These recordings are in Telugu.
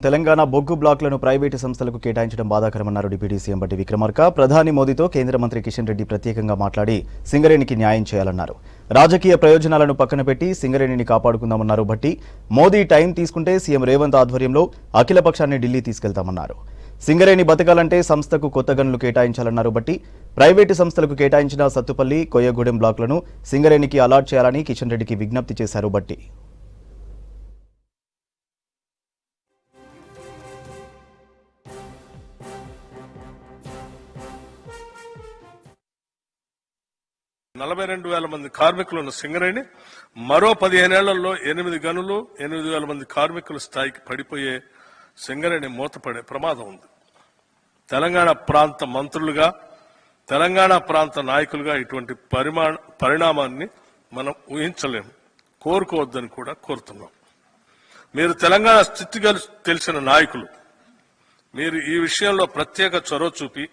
తెలంగాణ బొగ్గు బ్లాక్లను ప్రైవేటు సంస్థలకు కేటాయించడం బాధాకరమన్నారు డిప్యూటీ సీఎం బట్టి విక్రమార్క. ప్రధాని మోదీతో కేంద్ర మంత్రి కిషన్ రెడ్డి ప్రత్యేకంగా మాట్లాడి సింగరేణికి న్యాయం చేయాలన్నారు. రాజకీయ ప్రయోజనాలను పక్కన పెట్టి సింగరేణిని కాపాడుకుందామన్నారు బట్టి. మోదీ టైం తీసుకుంటే సీఎం రేవంత్ ఆధ్వర్యంలో అఖిలపక్షాన్ని ఢిల్లీ తీసుకెళ్తామన్నారు. సింగరేణి బతకాలంటే సంస్థకు కొత్త గనులు కేటాయించాలన్నారు బట్టి. ప్రైవేటు సంస్థలకు కేటాయించిన సత్తుపల్లి, కొయ్యగూడెం బ్లాక్లను సింగరేణికి అలాట్ చేయాలని కిషన్ రెడ్డికి విజ్ఞప్తి చేశారు బట్టి. నలభై 42,000 మంది కార్మికులు ఉన్న సింగరేణి మరో 15 ఏళ్లలో 8 గనులు 8,000 మంది కార్మికుల స్థాయికి పడిపోయే సింగరేణి మూతపడే ప్రమాదం ఉంది. తెలంగాణ ప్రాంత మంత్రులుగా, తెలంగాణ ప్రాంత నాయకులుగా ఇటువంటి పరిణామాన్ని మనం ఊహించలేము, కోరుకోవద్దని కూడా కోరుతున్నాం. మీరు తెలంగాణ స్థితి తెలిసిన నాయకులు, మీరు ఈ విషయంలో ప్రత్యేక చొరవ చూపి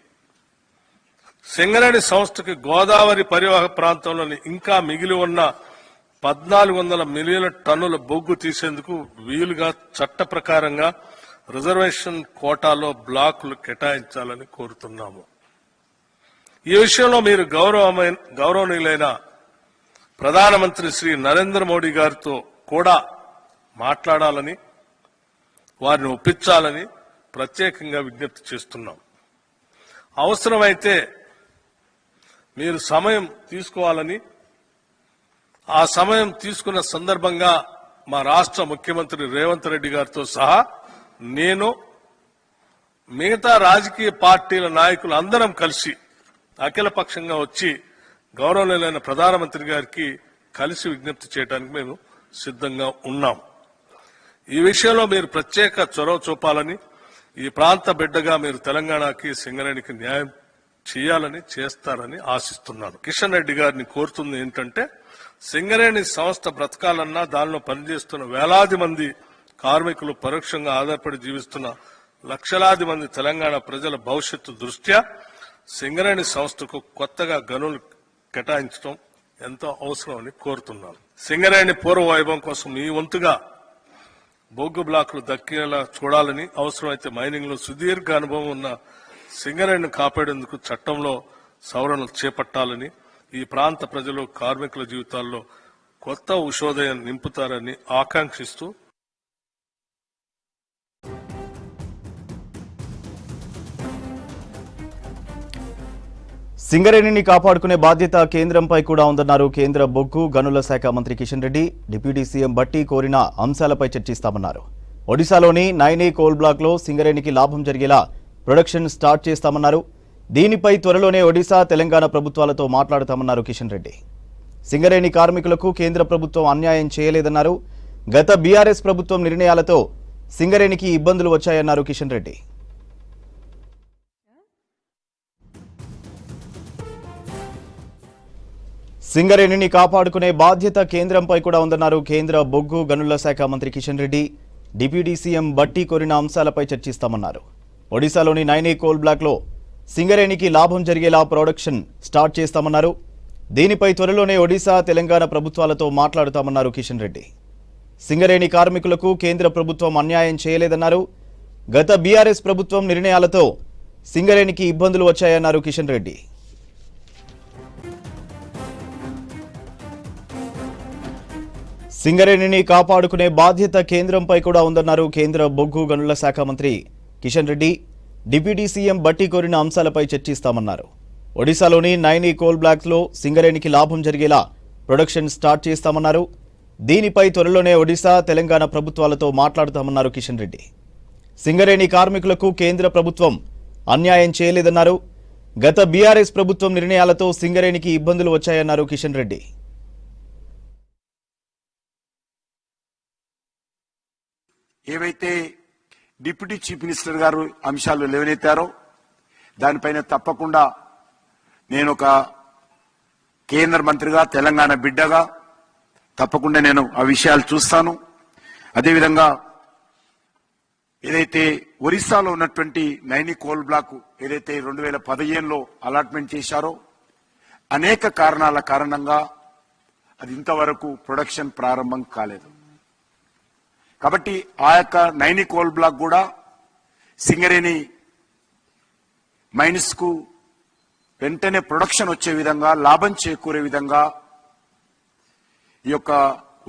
సింగరేణి సంస్థకి గోదావరి పరివాహక ప్రాంతంలోని ఇంకా మిగిలి ఉన్న 1,400 మిలియన్ల టన్నుల బొగ్గు తీసేందుకు వీలుగా చట్ట ప్రకారంగా రిజర్వేషన్ కోటాలో బ్లాకులు కేటాయించాలని కోరుతున్నాము. ఈ విషయంలో మీరు గౌరవనీయులైన ప్రధానమంత్రి శ్రీ నరేంద్ర మోడీ గారితో కూడా మాట్లాడాలని, వారిని ఒప్పించాలని ప్రత్యేకంగా విజ్ఞప్తి చేస్తున్నాం. అవసరమైతే మీరు సమయం తీసుకోవాలని, ఆ సమయం తీసుకున్న సందర్భంగా మా రాష్ట్ర ముఖ్యమంత్రి రేవంత్ రెడ్డి గారితో సహా నేను, మిగతా రాజకీయ పార్టీల నాయకులు అందరం కలిసి అఖిలపక్షంగా వచ్చి గౌరవనీయులైన ప్రధానమంత్రి గారికి కలిసి విజ్ఞప్తి చేయడానికి మేము సిద్ధంగా ఉన్నాం. ఈ విషయంలో మీరు ప్రత్యేక చొరవ చూపాలని, ఈ ప్రాంత బిడ్డగా మీరు తెలంగాణకి, సింగరేణికి న్యాయం చేయాలని, చేస్తారని ఆశిస్తున్నాను. కిషన్ రెడ్డి గారిని కోరుతుంది ఏంటంటే, సింగరేణి సంస్థ బ్రతకాలన్నా దానిలో పనిచేస్తున్న వేలాది మంది కార్మికులు, పరోక్షంగా ఆధారపడి జీవిస్తున్న లక్షలాది మంది తెలంగాణ ప్రజల భవిష్యత్తు దృష్ట్యా సింగరేణి సంస్థకు కొత్తగా గనులు కేటాయించడం ఎంతో అవసరమని కోరుతున్నాను. సింగరేణి పూర్వ వైభవం కోసం మీ వంతుగా బొగ్గు బ్లాకులు దక్కేలా చూడాలని, అవసరమైతే మైనింగ్ లో సుదీర్ఘ అనుభవం ఉన్న సింగరేణిని కాపాడేందుకు చట్టంలో సవరణలు చేపట్టాలని, ఈ ప్రాంత ప్రజలు, కార్మికుల జీవితాల్లో కొత్త ఉషోదయం నింపుతారని ఆకాంక్షిస్తూ సింగరేణిని కాపాడుకునే బాధ్యత కేంద్రంపై కూడా ఉందన్నారు కేంద్ర బొగ్గు గనుల శాఖ మంత్రి కిషన్ రెడ్డి. డిప్యూటీ సీఎం బట్టి కోరిన అంశాలపై చర్చిస్తామన్నారు. ఒడిశాలోని 9A కోల్ బ్లాక్ లో సింగరేణికి లాభం జరిగేలా ప్రొడక్షన్ స్టార్ట్ చేస్తామన్నారు. దీనిపై త్వరలోనే ఒడిశా, తెలంగాణ ప్రభుత్వాలతో మాట్లాడతామన్నారు కిషన్ రెడ్డి. సింగరేణి కార్మికులకు కేంద్ర ప్రభుత్వం అన్యాయం చేయలేదన్నారు. గత బీఆర్ఎస్ ప్రభుత్వం నిర్ణయాలతో సింగరేణికి ఇబ్బందులు వచ్చాయన్నారు కిషన్ రెడ్డి. సింగరేణిని కాపాడుకునే బాధ్యత కేంద్రంపై కూడా ఉందన్నారు కేంద్ర బొగ్గు గనుల శాఖ మంత్రి కిషన్ రెడ్డి. డిప్యూటీ సీఎం బట్టి కోరిన అంశాలపై చర్చిస్తామన్నారు. ఒడిశాలోని 9A కోల్ బ్లాక్ లో సింగరేణికి లాభం జరిగేలా ప్రొడక్షన్ స్టార్ట్ చేస్తామన్నారు. దీనిపై త్వరలోనే ఒడిశా, తెలంగాణ ప్రభుత్వాలతో మాట్లాడుతామన్నారు కిషన్ రెడ్డి. సింగరేణి కార్మికులకు కేంద్ర ప్రభుత్వం అన్యాయం చేయలేదన్నారు. గత బీఆర్ఎస్ ప్రభుత్వం నిర్ణయాలతో సింగరేణికి ఇబ్బందులు వచ్చాయన్నారు కిషన్ రెడ్డి. సింగరేణిని కాపాడుకునే బాధ్యత కేంద్రంపై కూడా ఉందన్నారు కేంద్ర బొగ్గు గనుల శాఖ మంత్రి కిషన్ రెడ్డి. డిప్యూటీ సీఎం బట్టి కోరిన అంశాలపై చర్చిస్తామన్నారు. ఒడిశాలోని 9A కోల్ బ్లాక్స్ లో సింగరేణికి లాభం జరిగేలా ప్రొడక్షన్ స్టార్ట్ చేస్తామన్నారు. దీనిపై త్వరలోనే ఒడిశా, తెలంగాణ ప్రభుత్వాలతో మాట్లాడుతామన్నారు కిషన్ రెడ్డి. సింగరేణి కార్మికులకు కేంద్ర ప్రభుత్వం అన్యాయం చేయలేదన్నారు. గత బీఆర్ఎస్ ప్రభుత్వం నిర్ణయాలతో సింగరేణికి ఇబ్బందులు వచ్చాయన్నారు కిషన్ రెడ్డి. ఏవైతే డిప్యూటీ చీఫ్ మినిస్టర్ గారు అంశాలు లేవనెత్తారో దానిపైన తప్పకుండా నేను ఒక కేంద్ర మంత్రిగా, తెలంగాణ బిడ్డగా తప్పకుండా నేను ఆ విషయాలు చూస్తాను. అదేవిధంగా ఏదైతే ఒరిస్సాలో ఉన్నటువంటి 9A కోల్ బ్లాక్ ఏదైతే 2015లో అలాట్మెంట్ చేశారో అనేక కారణాల కారణంగా అది ఇంతవరకు ప్రొడక్షన్ ప్రారంభం కాలేదు. కాబట్టి ఆ యొక్క నైని కోల్ బ్లాక్ కూడా సింగరేణి మైన్స్ కు వెంటనే ప్రొడక్షన్ వచ్చే విధంగా, లాభం చేకూరే విధంగా ఈ యొక్క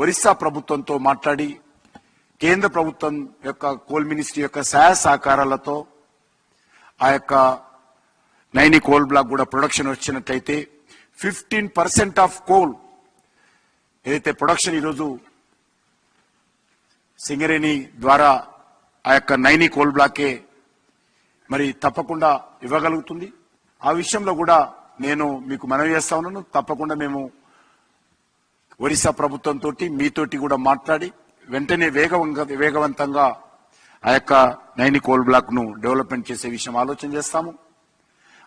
ఒరిస్సా ప్రభుత్వంతో మాట్లాడి కేంద్ర ప్రభుత్వం యొక్క కోల్ మినిస్ట్రీ యొక్క సహాయ సహకారాలతో ఆ యొక్క నైని కోల్ బ్లాక్ కూడా ప్రొడక్షన్ వచ్చినట్లయితే 15% ఆఫ్ కోల్ ఏదైతే ప్రొడక్షన్ ఈరోజు సింగరేణి ద్వారా ఆ యొక్క నైని కోల్ బ్లాకే మరి తప్పకుండా ఇవ్వగలుగుతుంది. ఆ విషయంలో కూడా నేను మీకు మనవి చేస్తా ఉన్నాను. తప్పకుండా మేము ఒరిస్సా ప్రభుత్వంతో మీతోటి కూడా మాట్లాడి వెంటనే వేగవంతంగా ఆ యొక్క నైని కోల్ బ్లాక్ ను డెవలప్మెంట్ చేసే విషయం ఆలోచన చేస్తాము.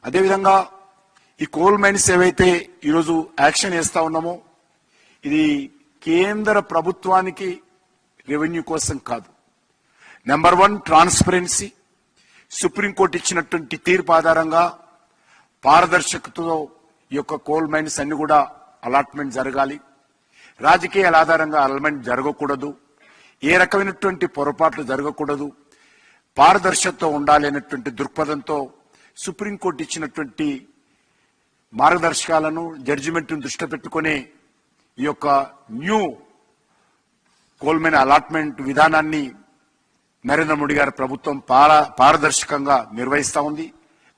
అదేవిధంగా ఈ కోల్ మైన్స్ ఏవైతే ఈరోజు యాక్షన్ చేస్తా ఉన్నామో ఇది కేంద్ర ప్రభుత్వానికి రెవెన్యూ కోసం కాదు. నెంబర్ 1 ట్రాన్స్పరెన్సీ, సుప్రీంకోర్టు ఇచ్చినటువంటి తీర్పు ఆధారంగా పారదర్శకతతో ఈ యొక్క కోల్ మైన్స్ అన్ని కూడా అలాట్మెంట్ జరగాలి. రాజకీయాల ఆధారంగా అలాట్మెంట్ జరగకూడదు. ఏ రకమైనటువంటి పొరపాట్లు జరగకూడదు. పారదర్శకత ఉండాలి అనేటువంటి దృక్పథంతో సుప్రీంకోర్టు ఇచ్చినటువంటి మార్గదర్శకాలను, జడ్జిమెంట్ దృష్టిలో పెట్టుకుని ఈ యొక్క న్యూ కోల్ మైన్ అలాట్మెంట్ విధానాన్ని నరేంద్ర మోడీ గారి ప్రభుత్వం పారదర్శకంగా నిర్వహిస్తా ఉంది.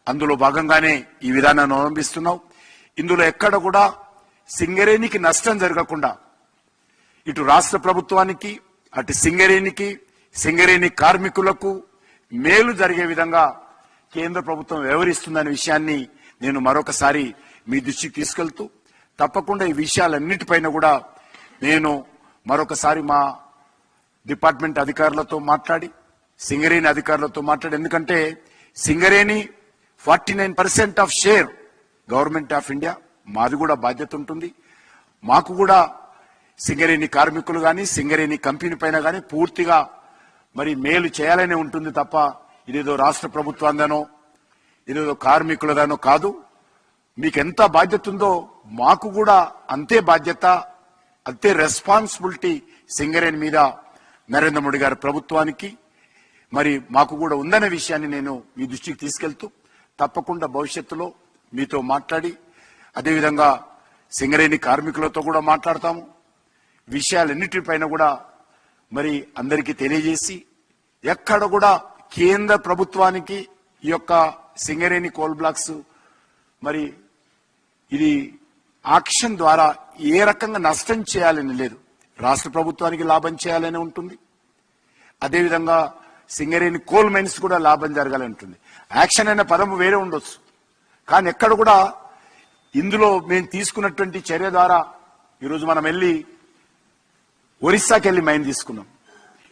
అందులో భాగంగానే ఈ విధానాన్ని అవలంబిస్తున్నాం. ఇందులో ఎక్కడ కూడా సింగరేణికి నష్టం జరగకుండా ఇటు రాష్ట్ర ప్రభుత్వానికి, అటు సింగరేణికి, సింగరేణి కార్మికులకు మేలు జరిగే విధంగా కేంద్ర ప్రభుత్వం వ్యవహరిస్తుందనే విషయాన్ని నేను మరొకసారి మీ దృష్టికి తీసుకెళ్తూ తప్పకుండా ఈ విషయాలన్నిటిపైన కూడా నేను మరొకసారి మా డిపార్ట్మెంట్ అధికారులతో మాట్లాడి, సింగరేణి అధికారులతో మాట్లాడి, ఎందుకంటే Singareni 49% of share government of India, మాది కూడా బాధ్యత ఉంటుంది. మాకు కూడా సింగరేణి కార్మికులు కానీ సింగరేణి కంపెనీ పైన కానీ పూర్తిగా మరి మేలు చేయాలనే ఉంటుంది తప్ప ఇదేదో రాష్ట్ర ప్రభుత్వాందనో ఇదేదో కార్మికులదనో కాదు. మీకు ఎంత బాధ్యత ఉందో మాకు కూడా అంతే బాధ్యత, అంతే రెస్పాన్సిబిలిటీ సింగరేణి మీద నరేంద్ర మోడీ గారి ప్రభుత్వానికి మరి మాకు కూడా ఉందనే విషయాన్ని నేను మీ దృష్టికి తీసుకెళ్తూ తప్పకుండా భవిష్యత్తులో మీతో మాట్లాడి అదేవిధంగా సింగరేణి కార్మికులతో కూడా మాట్లాడతాము. విషయాలన్నిటిపైన కూడా మరి అందరికీ తెలియజేసి ఎక్కడ కూడా కేంద్ర ప్రభుత్వానికి ఈ యొక్క సింగరేణి కోల్ బ్లాక్స్ మరి ఇది ఆక్షన్ ద్వారా ఏ రకంగా నష్టం చేయాలని లేదు. రాష్ట్ర ప్రభుత్వానికి లాభం చేయాలని ఉంటుంది. అదేవిధంగా సింగరేణి కోల్ మైన్స్ కూడా లాభం జరగాలని ఉంటుంది. యాక్షన్ అనే పదం వేరే ఉండొచ్చు, కానీ ఎక్కడ కూడా ఇందులో మేము తీసుకున్నటువంటి చర్య ద్వారా ఈరోజు మనం వెళ్ళి ఒరిస్సాకి వెళ్ళి మైన్ తీసుకున్నాం.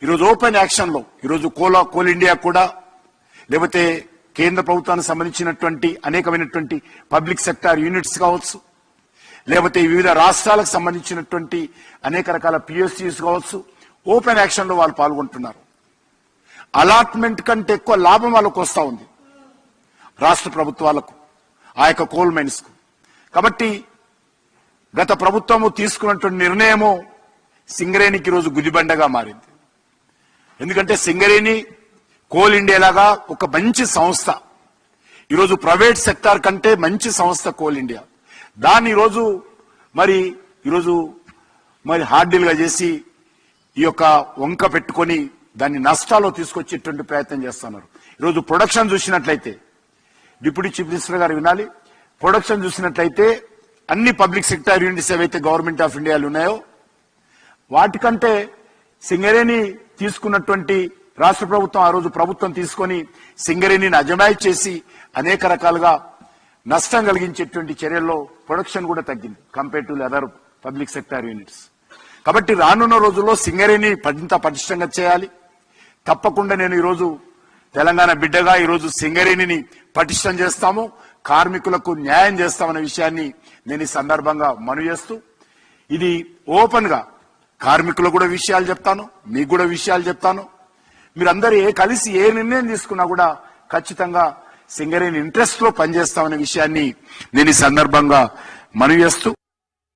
ఈరోజు ఓపెన్ యాక్షన్ లో ఈరోజు కోల్ ఇండియా కూడా లేకపోతే కేంద్ర ప్రభుత్వానికి సంబంధించినటువంటి అనేకమైనటువంటి పబ్లిక్ సెక్టార్ యూనిట్స్ కావచ్చు, లేకపోతే వివిధ రాష్ట్రాలకు సంబంధించినటువంటి అనేక రకాల పిఎస్సిస్ కావచ్చు, ఓపెన్ యాక్షన్ లో వాళ్ళు పాల్గొంటున్నారు. అలాట్మెంట్ కంటే ఎక్కువ లాభం వాళ్ళకు వస్తూ ఉంది రాష్ట్ర ప్రభుత్వాలకు, ఆ యొక్క కోల్ మైన్స్ కు. కాబట్టి గత ప్రభుత్వము తీసుకున్నటువంటి నిర్ణయము సింగరేణికి ఈరోజు గుదిబండగా మారింది. ఎందుకంటే సింగరేణి కోల్ ఇండియా లాగా ఒక మంచి సంస్థ, ఈరోజు ప్రైవేట్ సెక్టార్ కంటే మంచి సంస్థ కోల్ ఇండియా. దాన్ని ఈరోజు మరి హార్డ్ డీల్ గా చేసి ఈ యొక్క వంక పెట్టుకొని దాన్ని నష్టాల్లో తీసుకొచ్చేటువంటి ప్రయత్నం చేస్తున్నారు. ఈరోజు ప్రొడక్షన్ చూసినట్లయితే డిప్యూటీ చీఫ్ మినిస్టర్ గారు వినాలి, ప్రొడక్షన్ చూసినట్లయితే అన్ని పబ్లిక్ సెక్టార్ యూనిట్స్ ఏవైతే గవర్నమెంట్ ఆఫ్ ఇండియాలో ఉన్నాయో వాటికంటే సింగరేణి తీసుకున్నటువంటి రాష్ట్ర ప్రభుత్వం ఆ రోజు ప్రభుత్వం తీసుకొని సింగరేణిని అజమాయి చేసి అనేక రకాలుగా నష్టం కలిగించేటువంటి చర్యల్లో ప్రొడక్షన్ కూడా తగ్గింది compare to other public sector units. కాబట్టి రానున్న రోజుల్లో సింగరేణి మరింత పటిష్టంగా చేయాలి. తప్పకుండా నేను ఈరోజు తెలంగాణ బిడ్డగా ఈరోజు సింగరేణిని పటిష్టం చేస్తాము, కార్మికులకు న్యాయం చేస్తామనే విషయాన్ని నేను ఈ సందర్భంగా మనవి చేస్తూ ఇది ఓపెన్ గా కార్మికులకు కూడా విషయాలు చెప్తాను, మీకు కూడా విషయాలు చెప్తాను. మీరందరూ కలిసి ఏ నిర్ణయం తీసుకున్నా కూడా ఖచ్చితంగా సింగరేణి ఇంట్రెస్ట్ లో పనిచేస్తామనే విషయాన్ని నేను ఈ సందర్భంగా మనవి చేస్తూ